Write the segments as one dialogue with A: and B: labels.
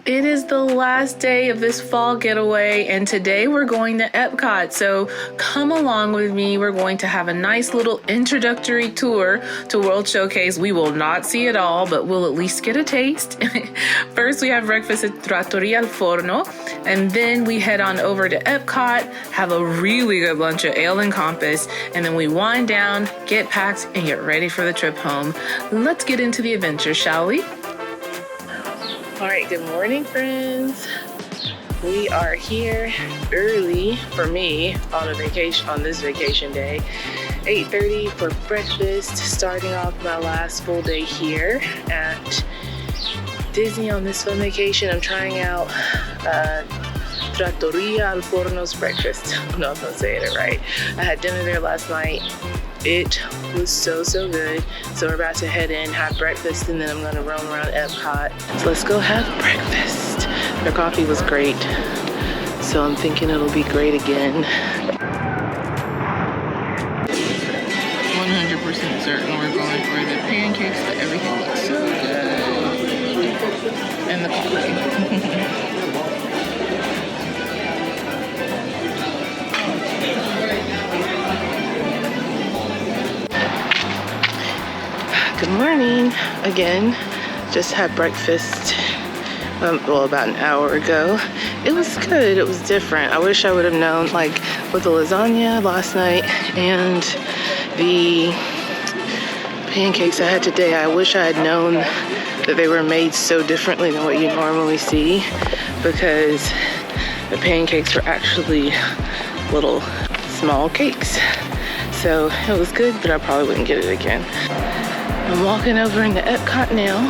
A: It is the last day of this fall getaway, and today we're going to Epcot. So come along with me. We're going to have a nice little introductory tour to World Showcase. We will not see it all, but we'll at least get a taste. First, we have breakfast at Trattoria al Forno, and then we head on over to Epcot, have a really good lunch at Ale and Compass, and then we wind down, get packed, and get ready for the trip home. Let's get into the adventure, shall we? All right, good morning, friends. We are here early for me on this vacation day. 8:30 for breakfast, starting off my last full day here at Disney on this fun vacation. I'm trying out Trattoria al Forno's breakfast. I don't know if I'm saying it right. I had dinner there last night. It was so good. So we're about to head in, have breakfast, and then I'm gonna roam around Epcot. So let's go have breakfast. Their coffee was great, so I'm thinking it'll be great again. 100% certain we're going for the pancakes, but everything looks so good. And the coffee. Good morning again. Just had breakfast about an hour ago. It was good. It was different. I wish I would have known, like with the lasagna last night and the pancakes I had today, I wish I had known that they were made so differently than what you normally see, because the pancakes were actually little small cakes. So it was good, but I probably wouldn't get it again. I'm walking over into Epcot now.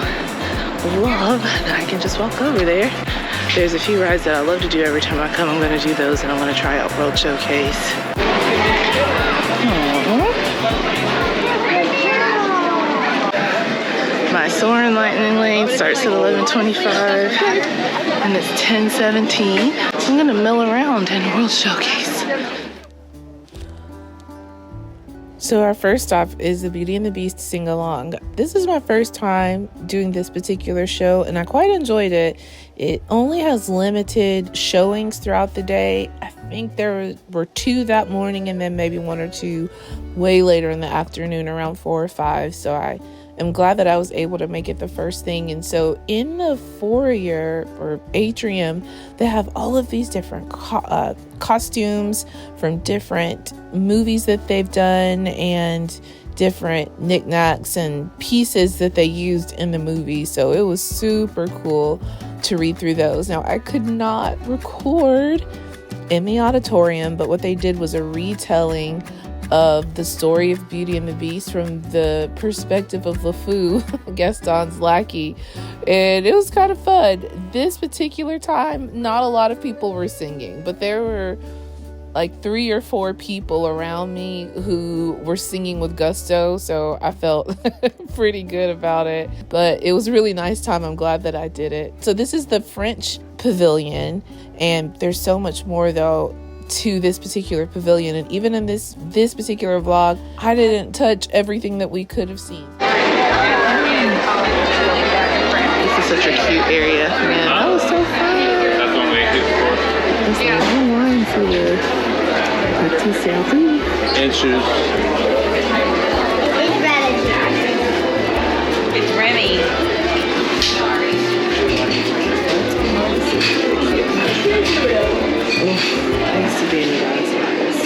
A: Love that I can just walk over there. There's a few rides that I love to do every time I come. I'm gonna do those, and I'm gonna try out World Showcase. Aww. My Soarin' Lightning Lane starts at 11:25, and it's 10:17. So I'm gonna mill around in World Showcase. So our first stop is the Beauty and the Beast sing-along. This is my first time doing this particular show, and I quite enjoyed it. It only has limited showings throughout the day. I think there were 2 that morning, and then maybe 1 or 2 way later in the afternoon around 4 or 5. So I am glad that I was able to make it the first thing. And so in the foyer or atrium, they have all of these different costumes from different movies that they've done and different knickknacks and pieces that they used in the movie. So it was super cool to read through those. Now, I could not record in the auditorium, but what they did was a retelling of the story of Beauty and the Beast from the perspective of LeFou, Gaston's lackey, and it was kind of fun. This particular time, not a lot of people were singing, but there were like 3 or 4 people around me who were singing with gusto, so I felt pretty good about it. But it was a really nice time. I'm glad that I did it. So this is the French pavilion, and there's so much more though to this particular pavilion, and even in this particular vlog, I didn't touch everything that we could have seen. This is such a cute area, man. That was so fun. There's a long line for the selfie
B: and shoes.
C: It's Remy.
A: I used to be in the guys' lives.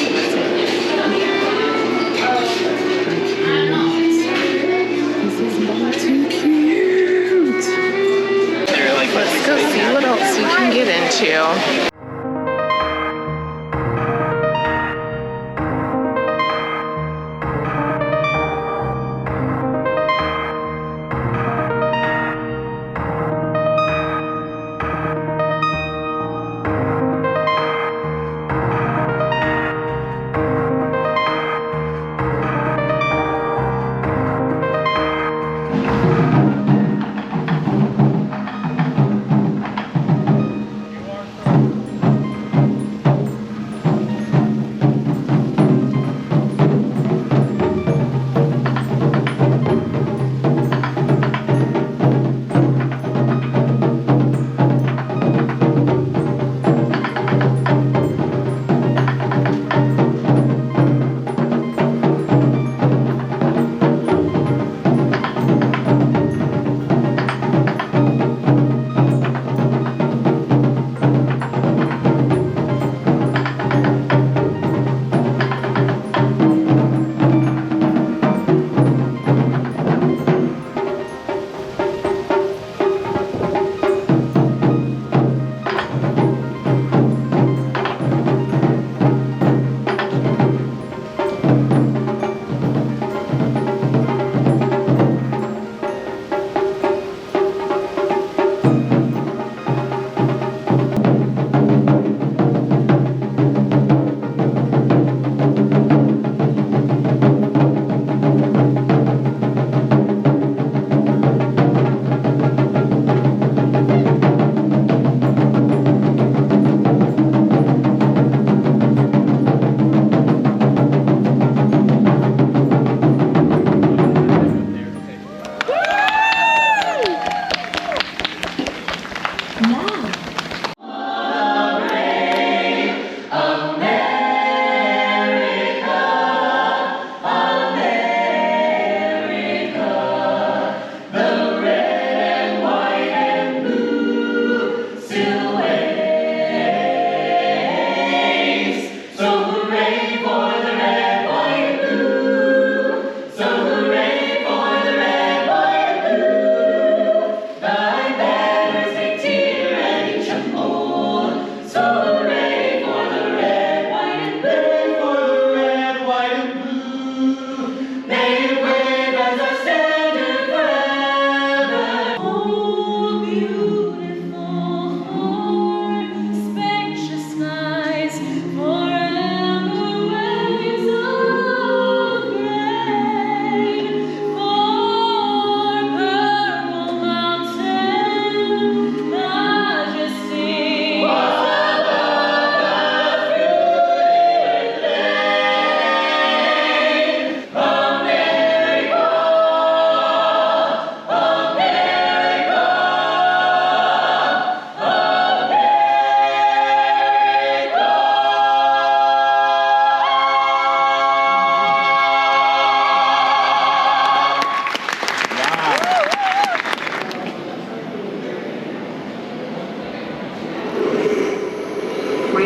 A: This is not too cute. Let's go see what else we can get into.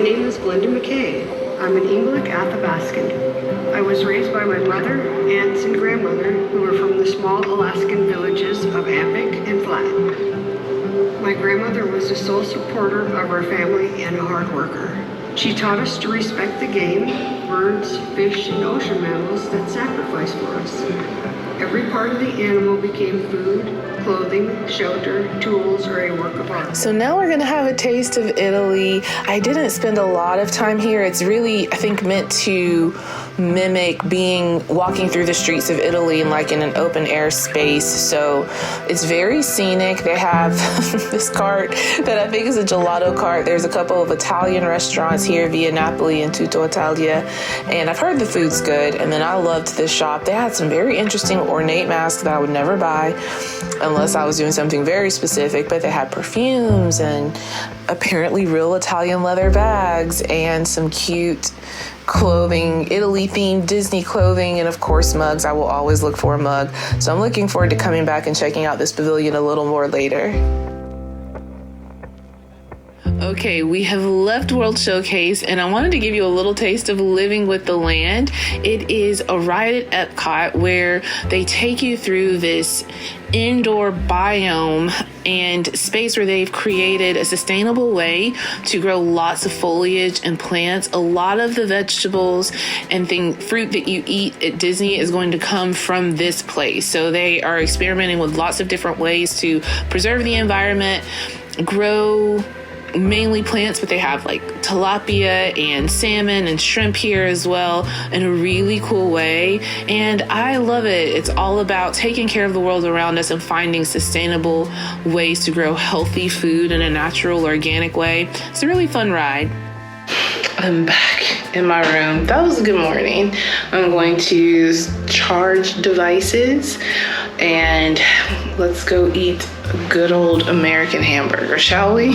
B: name is Glenda McKay. I'm an English Athabascan. I was raised by my mother, aunts, and grandmother who were from the small Alaskan villages of Ambic and Flat. My grandmother was the sole supporter of our family and a hard worker. She taught us to respect the game, birds, fish, and ocean mammals that sacrifice for us. Every part of the animal became food, clothing, shelter, tools, or a work of art.
A: So now we're gonna have a taste of Italy. I didn't spend a lot of time here. It's really, I think, meant to mimic walking through the streets of Italy in like in an open air space. So it's very scenic. They have this cart that I think is a gelato cart. There's a couple of Italian restaurants here, Via Napoli and Tutto Italia, and I've heard the food's good. And then I loved this shop. They had some very interesting ornate masks that I would never buy unless I was doing something very specific, but they had perfumes and apparently real Italian leather bags and some cute clothing, Italy themed Disney clothing, and of course mugs. I will always look for a mug. So I'm looking forward to coming back and checking out this pavilion a little more later. Okay, we have left World Showcase, and I wanted to give you a little taste of living with the land. It is a ride at Epcot where they take you through this indoor biome and space where they've created a sustainable way to grow lots of foliage and plants. A lot of the vegetables and fruit that you eat at Disney is going to come from this place. So they are experimenting with lots of different ways to preserve the environment, grow mainly plants, but they have like tilapia and salmon and shrimp here as well in a really cool way. And I love it. It's all about taking care of the world around us and finding sustainable ways to grow healthy food in a natural, organic way. It's a really fun ride. I'm back in my room. That was a good morning. I'm going to charge devices and let's go eat a good old American hamburger, shall we?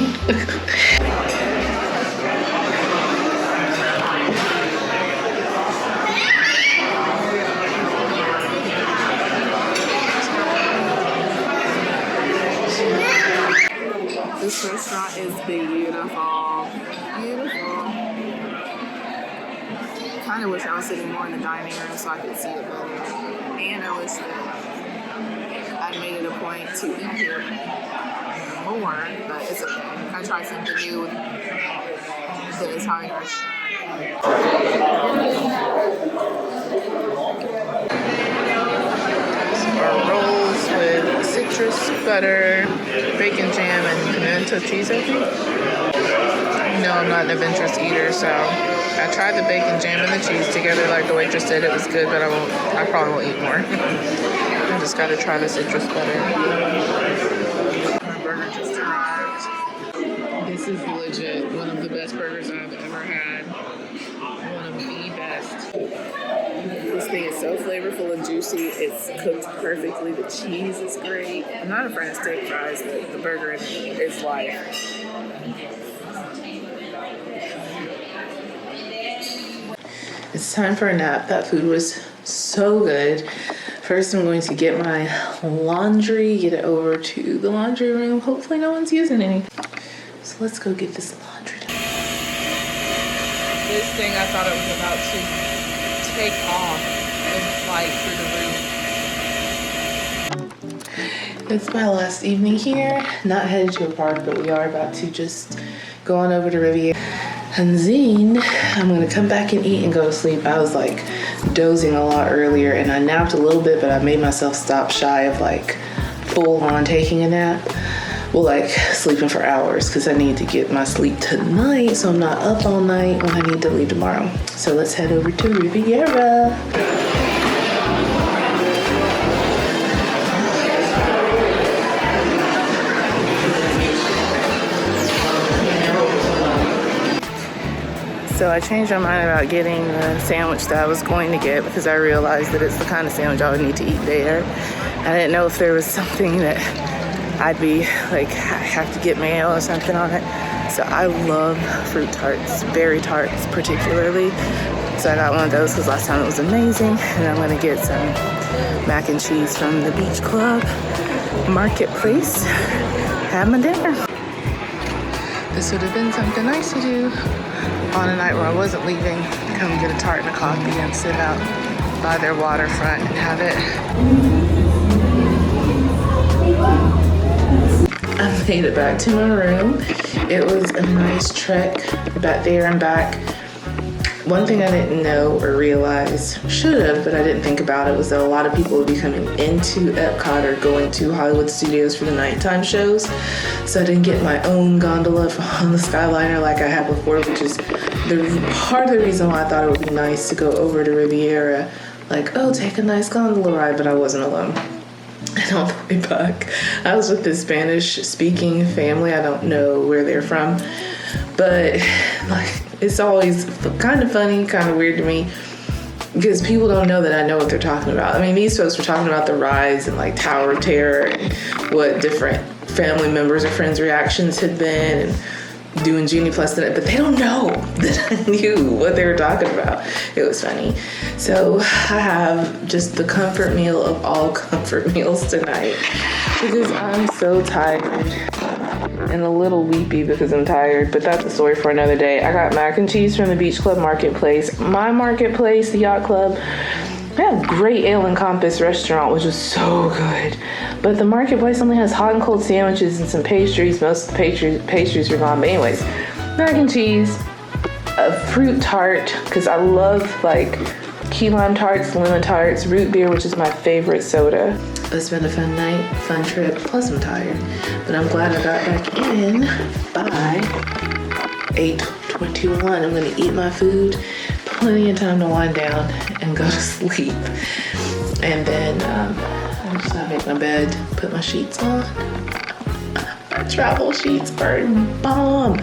A: This restaurant is beautiful. Beautiful. Kind of wish I was sitting more in the dining room so I could see it better. And I wish that I made it a point to eat here more, but it's okay. I tried something new with the Italian restaurant. Our rolls with citrus butter, bacon jam, and pimento cheese, I think. No, I'm not an adventurous eater, so I tried the bacon jam and the cheese together like the waitress said. It was good, but I probably won't eat more. I just gotta try the citrus butter. My burger just arrived. This is legit one of the best burgers I've ever had. One of the best. This thing is so flavorful and juicy. It's cooked perfectly. The cheese is great. I'm not a fan of steak fries, but the burger is life. It's time for a nap. That food was so good. First, I'm going to get my laundry, get it over to the laundry room. Hopefully no one's using any. So let's go get this laundry done. This thing, I thought it was about to take off and fly through the roof. It's my last evening here. Not headed to a park, but we are about to just go on over to Riviera. And then I'm gonna come back and eat and go to sleep. I was like dozing a lot earlier and I napped a little bit, but I made myself stop shy of like full on taking a nap. Well, like sleeping for hours because I need to get my sleep tonight so I'm not up all night when I need to leave tomorrow. So let's head over to Riviera. So I changed my mind about getting the sandwich that I was going to get because I realized that it's the kind of sandwich I would need to eat there. I didn't know if there was something that I'd be like, I have to get mayo or something on it. So I love fruit tarts, berry tarts particularly. So I got one of those because last time it was amazing. And I'm gonna get some mac and cheese from the Beach Club Marketplace. Have my dinner. This would have been something nice to do on a night where I wasn't leaving. Come get a tart and a coffee and sit out by their waterfront and have it. I made it back to my room. It was a nice trek back there and back. One thing I didn't know or realize, should have, but I didn't think about it, was that a lot of people would be coming into Epcot or going to Hollywood Studios for the nighttime shows. So I didn't get my own gondola on the Skyliner like I had before, which is part of the reason why I thought it would be nice to go over to Riviera. Like, oh, take a nice gondola ride, but I wasn't alone. And on the way back, I was with this Spanish-speaking family. I don't know where they're from, but like, it's always kind of funny, kind of weird to me, because people don't know that I know what they're talking about. I mean, these folks were talking about the rides and like Tower of Terror and what different family members or friends' reactions had been, and doing Genie Plus in it, but they don't know that I knew what they were talking about. It was funny. So I have just the comfort meal of all comfort meals tonight because I'm so tired and a little weepy because I'm tired, but that's a story for another day. I got mac and cheese from the Beach Club Marketplace. My marketplace, the Yacht Club, they have great Ale and Compass restaurant, which was so good. But the marketplace only has hot and cold sandwiches and some pastries. Most of the pastries are gone. But anyways, mac and cheese, a fruit tart, because I love like key lime tarts, lemon tarts, root beer, which is my favorite soda. It's been a fun night, fun trip, plus I'm tired. But I'm glad I got back in by 8:21. I'm gonna eat my food, plenty of time to wind down and go to sleep. And then I'm just gonna make my bed, put my sheets on. My travel sheets are bomb.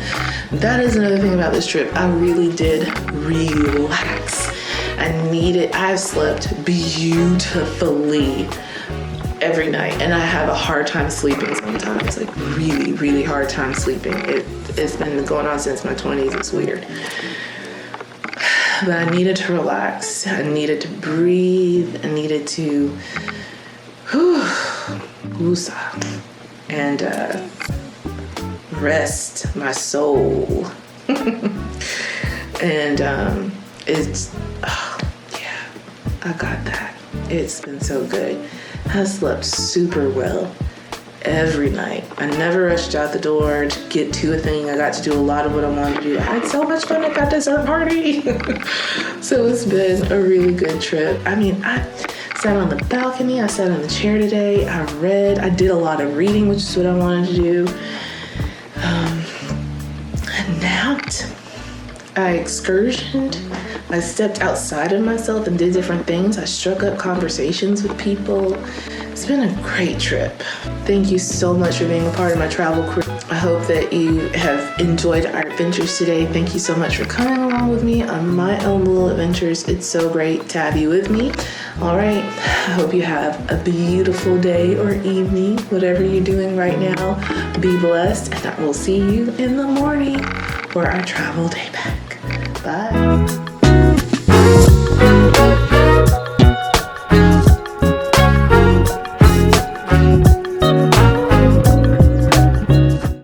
A: That is another thing about this trip. I really did relax. I've slept beautifully every night, and I have a hard time sleeping sometimes, like really, really hard time sleeping. It's been going on since my 20s. It's weird. But I needed to relax. I needed to breathe. I needed to woosah and rest my soul. And I got that. It's been so good. I slept super well every night. I never rushed out the door to get to a thing. I got to do a lot of what I wanted to do. I had so much fun at that dessert party. So it's been a really good trip. I mean, I sat on the balcony. I sat on the chair today. I read. I did a lot of reading, which is what I wanted to do. I napped. I excursioned. I stepped outside of myself and did different things. I struck up conversations with people. It's been a great trip. Thank you so much for being a part of my travel crew. I hope that you have enjoyed our adventures today. Thank you so much for coming along with me on my own little adventures. It's so great to have you with me. All right, I hope you have a beautiful day or evening, whatever you're doing right now. Be blessed, and I will see you in the morning for our travel day back. Bye.